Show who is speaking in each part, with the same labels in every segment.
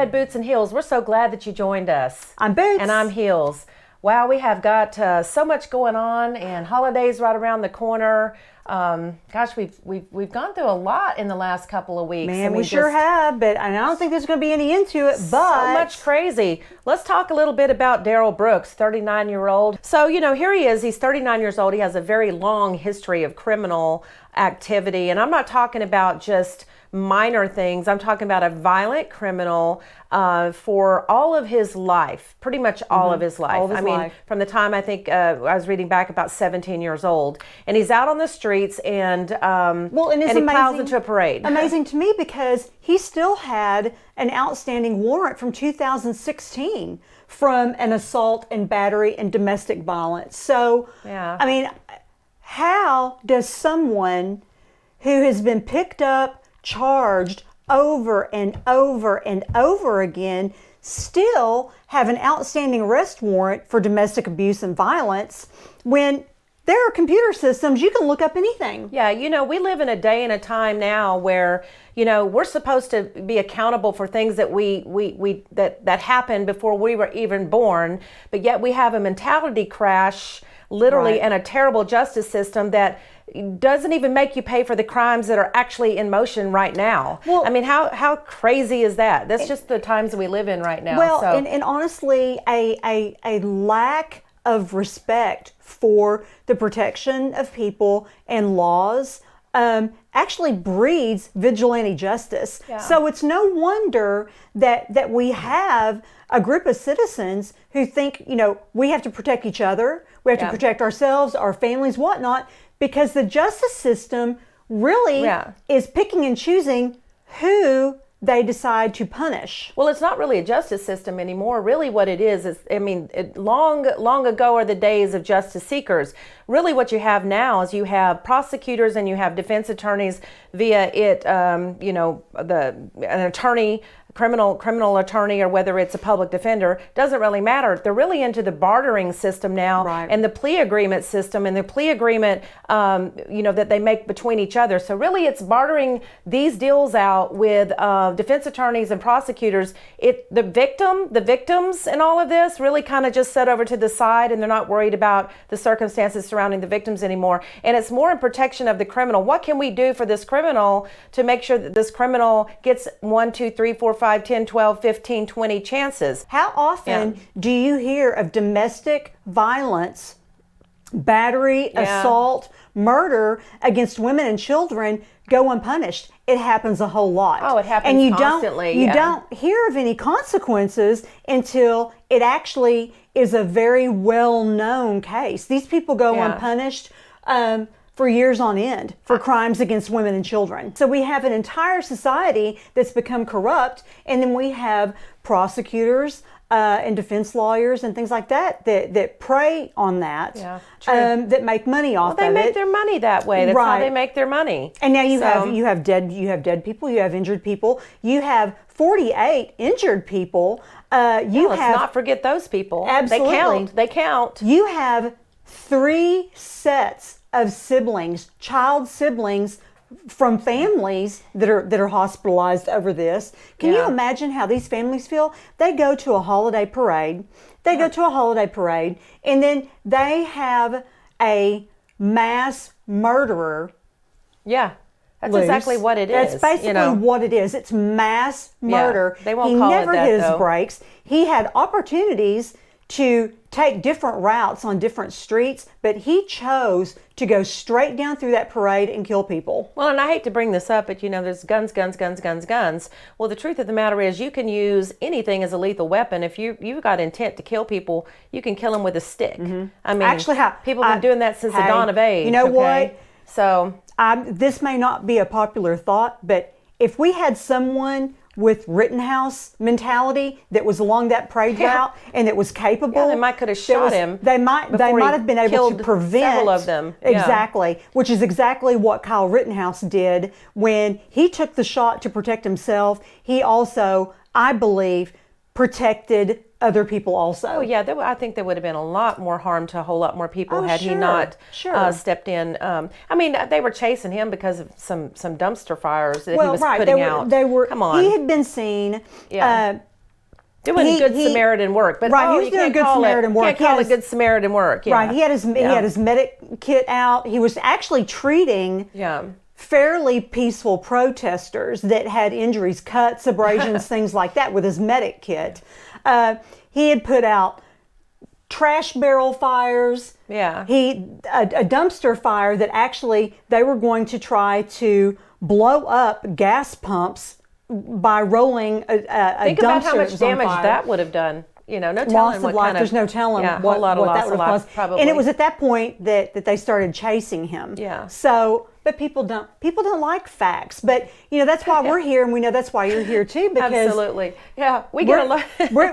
Speaker 1: Red Boots and Heels. We're so glad that you joined us.
Speaker 2: I'm Boots.
Speaker 1: And I'm Heels. Wow, we have got so much going on, and holidays right around the corner. Gosh, we've gone through a lot in the last couple of weeks.
Speaker 2: Man, we sure have, but I don't think there's going to be any end to it. But
Speaker 1: so much crazy. Let's talk a little bit about Darrell Brooks, 39-year-old. So, here he is. He's 39 years old. He has a very long history of criminal activity, and I'm not talking about just minor things. I'm talking about a violent criminal for all of his life, pretty much all of his life.
Speaker 2: Life.
Speaker 1: From the time I think I was reading back, about 17 years old, and he's out on the streets, and he plows into a parade.
Speaker 2: Amazing to me because he still had an outstanding warrant from 2016 from an assault and battery and domestic violence. So,
Speaker 1: yeah.
Speaker 2: How does someone who has been picked up, charged over and over and over again, still have an outstanding arrest warrant for domestic abuse and violence when there are computer systems you can look up anything?
Speaker 1: Yeah, we live in a day and a time now where we're supposed to be accountable for things that that happened before we were even born, but yet we have a mentality crash literally,
Speaker 2: right,
Speaker 1: and a terrible justice system that doesn't even make you pay for the crimes that are actually in motion right now.
Speaker 2: Well,
Speaker 1: how crazy is that? That's just the times that we live in right now.
Speaker 2: Well, and honestly, a lack of respect for the protection of people and laws actually breeds vigilante justice.
Speaker 1: Yeah.
Speaker 2: So it's no wonder that we have a group of citizens who think, we have to protect each other, we have to protect ourselves, our families, whatnot, because the justice system really is picking and choosing who they decide to punish.
Speaker 1: Well, it's not really a justice system anymore. Really what it is long ago are the days of justice seekers. Really what you have now is you have prosecutors and you have defense attorneys via an attorney, criminal attorney, or whether it's a public defender, doesn't really matter. They're really into the bartering system now,
Speaker 2: right,
Speaker 1: and the plea agreement system, and the plea agreement that they make between each other. So really it's bartering these deals out with defense attorneys and prosecutors. The victims in all of this really kind of just set over to the side, and they're not worried about the circumstances surrounding the victims anymore. And it's more in protection of the criminal. What can we do for this criminal to make sure that this criminal gets 1, 2, 3, 4, 5, 10, 12, 15, 20 chances?
Speaker 2: How often do you hear of domestic violence, battery, assault, murder against women and children go unpunished? It happens a whole lot.
Speaker 1: Oh, it happens
Speaker 2: and you
Speaker 1: constantly.
Speaker 2: You don't hear of any consequences until it actually is a very well-known case. These people go unpunished for years on end for crimes against women and children. So we have an entire society that's become corrupt, and then we have prosecutors and defense lawyers and things like that prey on that, that make money off of it.
Speaker 1: They make their money that way. That's how they make their money.
Speaker 2: And now you have dead people, you have injured people, you have 48 injured people.
Speaker 1: Let's not forget those people.
Speaker 2: Absolutely.
Speaker 1: They count.
Speaker 2: You have 3 sets of child siblings from families that are hospitalized over this. Can you imagine how these families feel? They go to a holiday parade. And then they have a mass murderer.
Speaker 1: Yeah. That's exactly what it is.
Speaker 2: That's basically what it is. It's mass murder.
Speaker 1: They won't call it that, though.
Speaker 2: He never hit his brakes. He had opportunities to take different routes on different streets, but he chose to go straight down through that parade and kill people.
Speaker 1: Well, and I hate to bring this up, but there's guns. Well, the truth of the matter is you can use anything as a lethal weapon. If you've got intent to kill people, you can kill them with a stick.
Speaker 2: Mm-hmm. Actually,
Speaker 1: people have been doing that since the dawn of age.
Speaker 2: You know what?
Speaker 1: So
Speaker 2: this may not be a popular thought, but if we had someone with Rittenhouse mentality that was along that parade route and that was capable,
Speaker 1: they might could have shot him.
Speaker 2: They might have been able to prevent
Speaker 1: several of them.
Speaker 2: Exactly, which is exactly what Kyle Rittenhouse did when he took the shot to protect himself. He also, I believe, protected other people also.
Speaker 1: Oh yeah, I think there would have been a lot more harm to a whole lot more people had he not stepped in. They were chasing him because of some dumpster fires that he was putting out.
Speaker 2: They were.
Speaker 1: Come on.
Speaker 2: He had been seen
Speaker 1: doing good Samaritan work, but
Speaker 2: right, he was doing good Samaritan work.
Speaker 1: Can't call it good Samaritan work. Yeah.
Speaker 2: Right, he had his medic kit out. He was actually treating fairly peaceful protesters that had injuries, cuts, abrasions, things like that, with his medic kit. He had put out trash barrel fires.
Speaker 1: Yeah.
Speaker 2: A dumpster fire that actually they were going to try to blow up gas pumps by rolling a dumpster.
Speaker 1: Think about how much damage that would have done. No telling
Speaker 2: loss of
Speaker 1: what
Speaker 2: life.
Speaker 1: kind of.
Speaker 2: There's no telling what that would have caused.
Speaker 1: Probably.
Speaker 2: And it was at that point that they started chasing him.
Speaker 1: Yeah.
Speaker 2: So, but people don't like facts. But that's why we're here, and we know that's why you're here too. Because
Speaker 1: absolutely, yeah, we get a lot.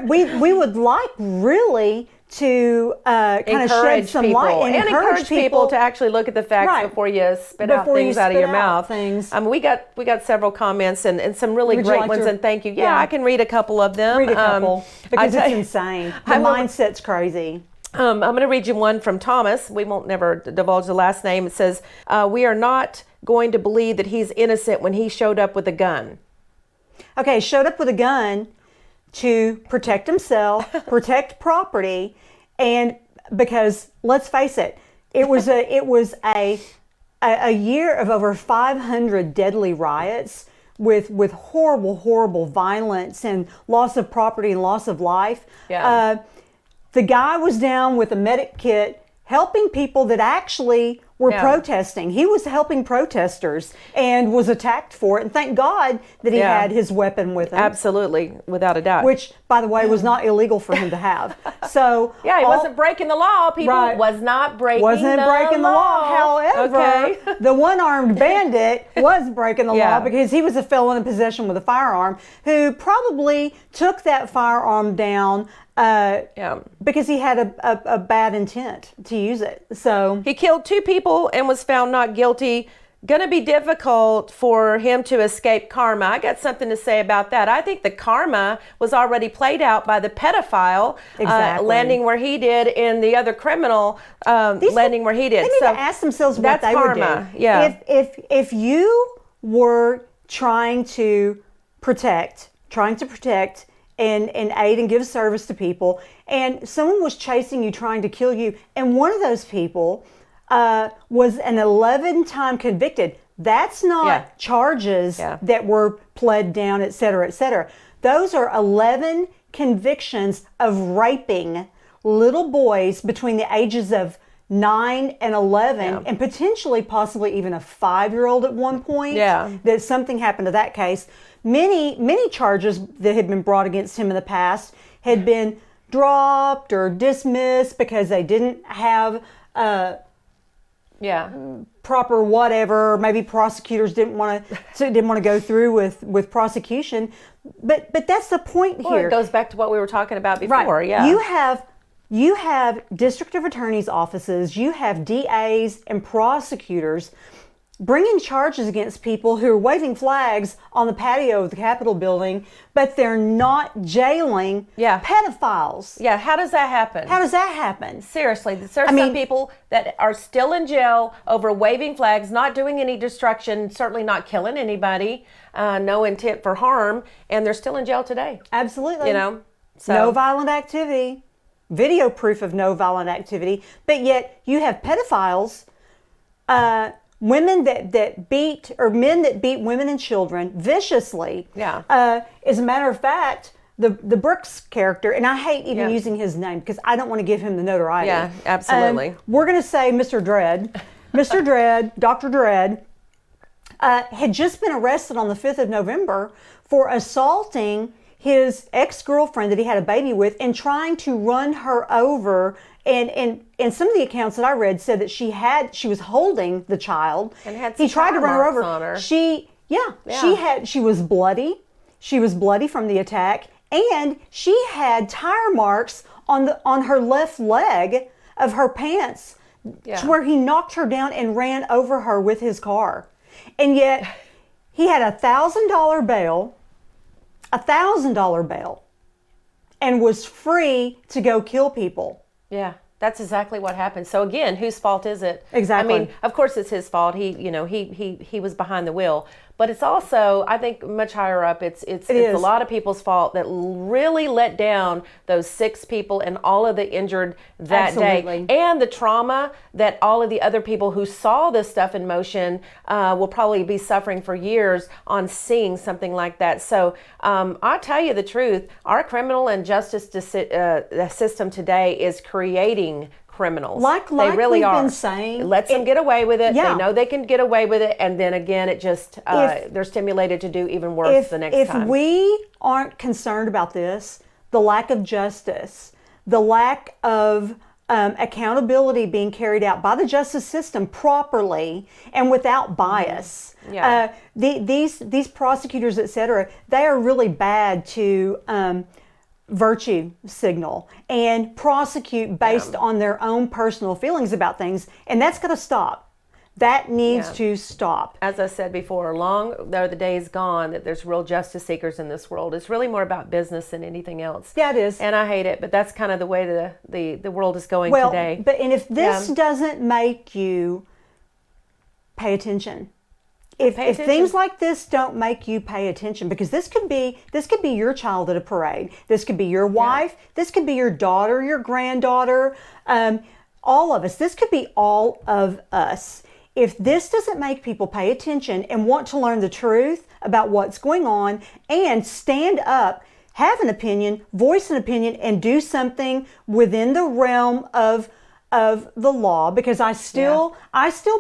Speaker 2: we would like really to kind of shed some
Speaker 1: people.
Speaker 2: light and
Speaker 1: encourage people to actually look at the facts before you spit out things out of your mouth. We got several comments and some really great ones, and thank you. Yeah, I can read a couple of them.
Speaker 2: Read a couple because it's insane. The mindset's crazy.
Speaker 1: I'm going to read you one from Thomas. We won't never divulge the last name. It says, we are not going to believe that he's innocent when he showed up with a gun.
Speaker 2: Okay, showed up with a gun to protect himself, protect property, and because let's face it, it was a year of over 500 deadly riots with horrible violence and loss of property and loss of life.
Speaker 1: Yeah.
Speaker 2: The guy was down with a medic kit helping people that actually were protesting. He was helping protesters and was attacked for it. And thank God that he had his weapon with him.
Speaker 1: Absolutely, without a doubt.
Speaker 2: Which, by the way, was not illegal for him to have. So
Speaker 1: he wasn't breaking the law, people.
Speaker 2: Right.
Speaker 1: Wasn't breaking the
Speaker 2: law. However, the one-armed bandit was breaking the law because he was a felon in possession with a firearm who probably took that firearm down because he had a bad intent to use it. So
Speaker 1: he killed 2 people and was found not guilty. Going to be difficult for him to escape karma. I got something to say about that. I think the karma was already played out by the pedophile landing where he did, and the other criminal landing where he did.
Speaker 2: They need to ask themselves what they would do.
Speaker 1: Yeah.
Speaker 2: If you were trying to protect and aid and give service to people, and someone was chasing you, trying to kill you, and one of those people was an 11-time convicted. That's not charges that were pled down, et cetera, et cetera. Those are 11 convictions of raping little boys between the ages of 9 and 11, and potentially possibly even a 5-year-old at one point. That something happened to that case. Many charges that had been brought against him in the past had been dropped or dismissed because they didn't have proper whatever. Maybe prosecutors didn't want to go through with prosecution. But that's the point here.
Speaker 1: It goes back to what we were talking about before.
Speaker 2: Right.
Speaker 1: Yeah.
Speaker 2: You have district of attorney's offices. You have DAs and prosecutors bringing charges against people who are waving flags on the patio of the Capitol building, but they're not jailing pedophiles.
Speaker 1: Yeah, how does that happen? Seriously, there's some people that are still in jail over waving flags, not doing any destruction, certainly not killing anybody, no intent for harm, and they're still in jail today.
Speaker 2: Absolutely.
Speaker 1: So.
Speaker 2: No violent activity, video proof of no violent activity, but yet you have pedophiles, women that beat, or men that beat women and children viciously. As a matter of fact, the Brooks character, and I hate even using his name because I don't want to give him the notoriety.
Speaker 1: Yeah, absolutely.
Speaker 2: We're going to say Mr. Dredd. Mr. Dredd, Dr. Dredd, had just been arrested on the 5th of November for assaulting his ex-girlfriend that he had a baby with and trying to run her over. And some of the accounts that I read said that she was holding the child.
Speaker 1: And had some
Speaker 2: he tried to run her over.
Speaker 1: On her.
Speaker 2: She was bloody. She was bloody from the attack, and she had tire marks on her left leg of her pants, to where he knocked her down and ran over her with his car. And yet he had $1,000 bail, and was free to go kill people.
Speaker 1: Yeah, that's exactly what happened. So again, whose fault is it?
Speaker 2: Exactly.
Speaker 1: I mean, of course it's his fault. He was behind the wheel. but it's also, I think, much higher up. It's a lot of people's fault that really let down those 6 people and all of the injured that
Speaker 2: Absolutely.
Speaker 1: day, and the trauma that all of the other people who saw this stuff in motion will probably be suffering for years on seeing something like that. So I'll tell you the truth, our criminal and justice system today is creating criminals. They really
Speaker 2: we've
Speaker 1: are.
Speaker 2: been saying,
Speaker 1: lets them get away with it.
Speaker 2: Yeah.
Speaker 1: They know they can get away with it, and then again, it just they're stimulated to do even worse the next time.
Speaker 2: If we aren't concerned about this, the lack of justice, the lack of accountability being carried out by the justice system properly and without bias.
Speaker 1: Yeah.
Speaker 2: These prosecutors, et cetera, they are really bad to virtue signal and prosecute based on their own personal feelings about things, and that's got to stop. That needs to stop.
Speaker 1: As I said before, long are the days gone that there's real justice seekers in this world. It's really more about business than anything else.
Speaker 2: Yeah, it is.
Speaker 1: And I hate it, but that's kind of the way the world is going
Speaker 2: Well,
Speaker 1: today.
Speaker 2: and if this doesn't make you pay attention, if things like this don't make you pay attention, because this could be your child at a parade, this could be your wife, this could be your daughter, your granddaughter, all of us. This could be all of us. If this doesn't make people pay attention and want to learn the truth about what's going on and stand up, have an opinion, voice an opinion, and do something within the realm of the law, because I still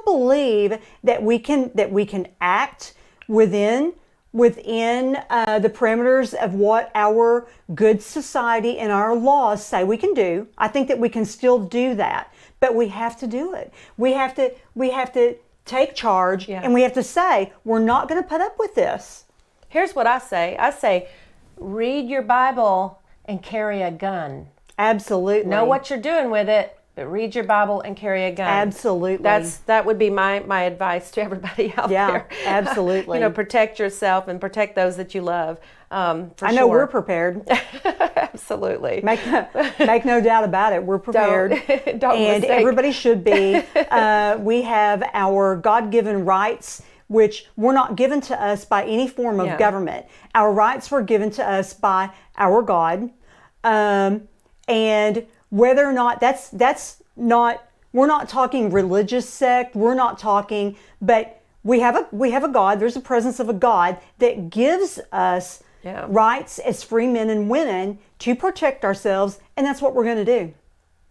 Speaker 2: believe that we can act within the parameters of what our good society and our laws say we can do. I think that we can still do that, but we have to do it. We have to take charge, and we have to say, we're not going to put up with this.
Speaker 1: Here's what I say. I say, read your Bible and carry a gun.
Speaker 2: Absolutely.
Speaker 1: Know what you're doing with it, but read your Bible and carry a gun.
Speaker 2: Absolutely.
Speaker 1: That would be my advice to everybody out there.
Speaker 2: Yeah, absolutely.
Speaker 1: Protect yourself and protect those that you love.
Speaker 2: I know we're prepared.
Speaker 1: Absolutely.
Speaker 2: Make no doubt about it. We're prepared.
Speaker 1: Don't
Speaker 2: and
Speaker 1: mistake.
Speaker 2: Everybody should be. We have our God-given rights, which were not given to us by any form of government. Our rights were given to us by our God. And whether or not that's not, we're not talking religious sect, we're not talking, but we have a God, there's a presence of a God that gives us rights as free men and women to protect ourselves, and that's what we're going to do.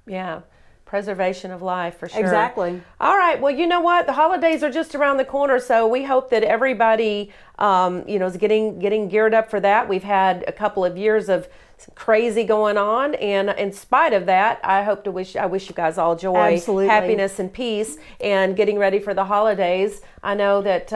Speaker 1: Yeah. Preservation of life, for sure.
Speaker 2: Exactly.
Speaker 1: All right. Well, you know what? The holidays are just around the corner, so we hope that everybody, is getting geared up for that. We've had a couple of years of crazy going on, and in spite of that, I wish you guys all joy,
Speaker 2: Absolutely.
Speaker 1: happiness, and peace, and getting ready for the holidays. I know that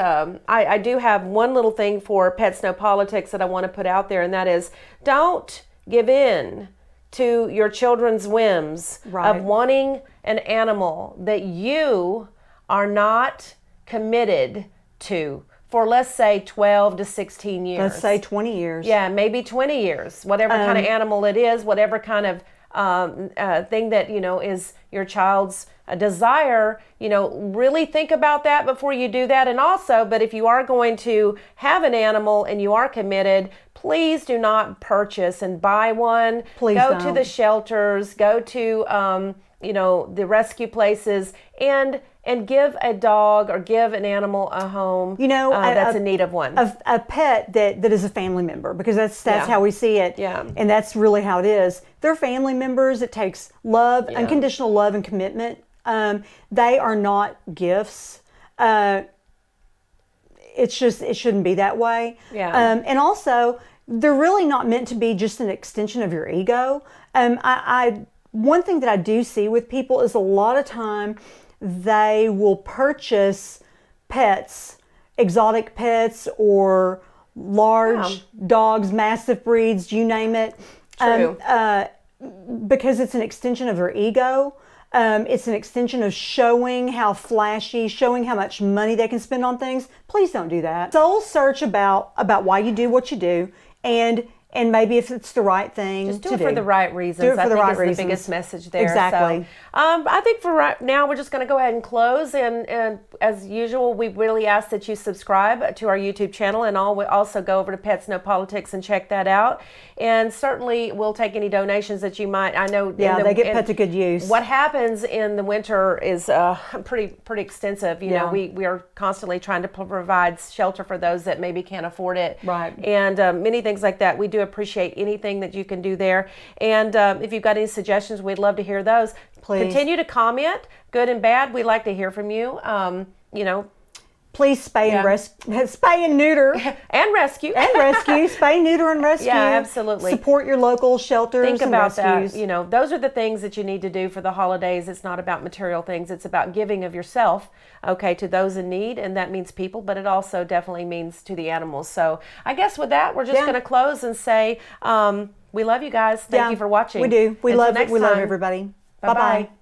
Speaker 1: I do have one little thing for Pets No Politics that I want to put out there, and that is, don't give in to your children's whims of wanting an animal that you are not committed to for, let's say, 12 to 16 years.
Speaker 2: Let's say 20 years.
Speaker 1: Yeah, maybe 20 years. Whatever kind of animal it is, whatever kind of thing that, is your child's desire, really think about that before you do that. And also, but if you are going to have an animal and you are committed, please do not purchase and buy one.
Speaker 2: Please
Speaker 1: go
Speaker 2: don't.
Speaker 1: to the shelters, go to, the rescue places, and give a dog or give an animal a home that's in need of one.
Speaker 2: A pet that is a family member, because that's how we see it.
Speaker 1: Yeah.
Speaker 2: And that's really how it is. They're family members. It takes love, unconditional love and commitment. They are not gifts. It shouldn't be that way.
Speaker 1: Yeah.
Speaker 2: And also, they're really not meant to be just an extension of your ego. One thing that I do see with people is a lot of time they will purchase pets, exotic pets, or large dogs, massive breeds, you name it.
Speaker 1: True.
Speaker 2: Because it's an extension of their ego. It's an extension of showing how flashy, showing how much money they can spend on things. Please don't do that. Soul search about why you do what you do, and and maybe if it's the right thing
Speaker 1: Just do
Speaker 2: to
Speaker 1: it for the right reasons.
Speaker 2: Do it for the right
Speaker 1: is
Speaker 2: reasons.
Speaker 1: the biggest message there.
Speaker 2: Exactly.
Speaker 1: So, I think for right now, we're just going to go ahead and close. And as usual, we really ask that you subscribe to our YouTube channel, and also go over to Pets No Politics and check that out. And certainly, we'll take any donations that you might. I know.
Speaker 2: Yeah, they get put to good use.
Speaker 1: What happens in the winter is pretty extensive. You know, we are constantly trying to provide shelter for those that maybe can't afford it.
Speaker 2: Right.
Speaker 1: And many things like that. We do appreciate anything that you can do there. And if you've got any suggestions, we'd love to hear those.
Speaker 2: Please.
Speaker 1: Continue to comment, good and bad. We'd like to hear from you. You know,
Speaker 2: please spay and neuter.
Speaker 1: And rescue.
Speaker 2: Spay, neuter, and rescue.
Speaker 1: Yeah, absolutely.
Speaker 2: Support your local shelters
Speaker 1: Think
Speaker 2: and
Speaker 1: about
Speaker 2: rescues.
Speaker 1: that. You know, those are the things that you need to do for the holidays. It's not about material things. It's about giving of yourself, okay, to those in need. And that means people, but it also definitely means to the animals. So I guess with that, we're just going to close and say, we love you guys. Thank you for watching.
Speaker 2: We do. We
Speaker 1: Until
Speaker 2: love it.
Speaker 1: next
Speaker 2: We love
Speaker 1: time.
Speaker 2: everybody.
Speaker 1: Bye-bye.
Speaker 2: Bye-bye.